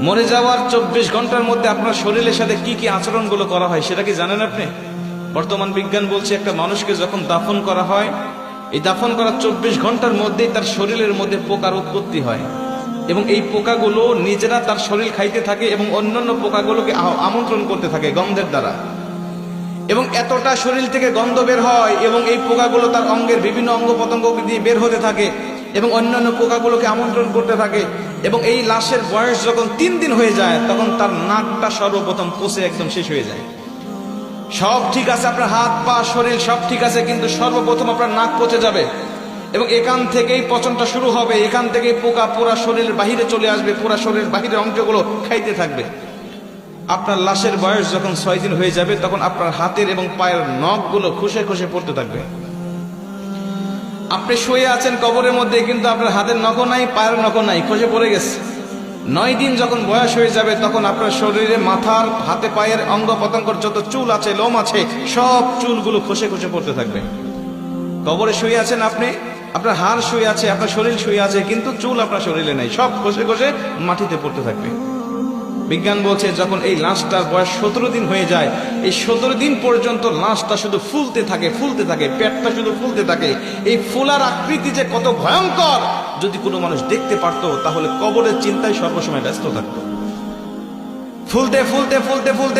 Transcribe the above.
মরে যাওয়ার 24 ঘন্টার মধ্যে আপনার শরীরের সাথে কি কি আচরণগুলো করা হয় সেটা কি জানেন আপনি? বর্তমান বিজ্ঞান বলছে একটা মানুষকে যখন দাফন করা হয়, এই দাফন করার 24 ঘন্টার মধ্যেই তার শরীরের মধ্যে পোকার উৎপত্তি হয় এবং এই পোকাগুলো নিজেরা তার শরীর খাইতে থাকে এবং অন্যান্য পোকাগুলোকে আমন্ত্রণ করতে থাকে গন্ধের দ্বারা, এবং এতটা শরীর থেকে গন্ধ বের হয় এবং এই পোকাগুলো তার অঙ্গের বিভিন্ন অঙ্গ প্রত্যঙ্গ দিয়ে বের হতে থাকে এবং অন্যান্য পোকাগুলোকে আমন্ত্রণ করতে থাকে। এবং এই লাশের বয়স যখন 3 দিন হয়ে যায় তখন তার নাকটা সর্বপ্রথম পচে একদম শেষ হয়ে যায়। সব ঠিক আছে, আপনার হাত পা শরীর সব ঠিক আছে, কিন্তু সর্বপ্রথম আপনার নাক পচে যাবে এবং এখান থেকেই পচনটা শুরু হবে। এখান থেকেই পোকা পুরা শরীরের বাহিরে চলে আসবে, পুরা শরীরের বাহিরের অংশগুলো খাইতে থাকবে। আপনার লাশের বয়স যখন 6 দিন হয়ে যাবে তখন আপনার হাতের এবং পায়ের নখগুলো খসে খসে পড়তে থাকবে। আপনি শুয়ে আছেন কবরের মধ্যে, কিন্তু আপনার হাতের নখও নাই, পায়ের নখও নাই, খসে পড়ে গেছে। 9 দিন যখন বয়স হয়ে যাবে তখন আপনার শরীরে মাথার হাতে পায়ের অঙ্গ প্রত্যঙ্গের যত চুল আছে, লোম আছে, সব চুলগুলো খসে খসে পড়তে থাকবে। কবরে শুয়ে আছেন আপনি, আপনার হাড় শুয়ে আছে, আপনার শরীর শুয়ে আছে, কিন্তু চুল আপনার শরীরে নাই, সব খসে খসে মাটিতে পড়তে থাকবে। বিজ্ঞান বলছে যখন এই লাশটার বয়স 17 দিন হয়ে যায়, এই 17 দিন পর্যন্ত লাশটা শুধু ফুলতে থাকে, ফুলতে থাকে, পেটটা শুধু ফুলতে থাকে। এই ফুলার আকৃতি যে কত ভয়ঙ্কর, যদি কোনো মানুষ দেখতে পারতো তাহলে কবরের চিন্তায় সর্বসময় ব্যস্ত থাকতো। ফুলতে ফুলতে ফুলতে ফুলতে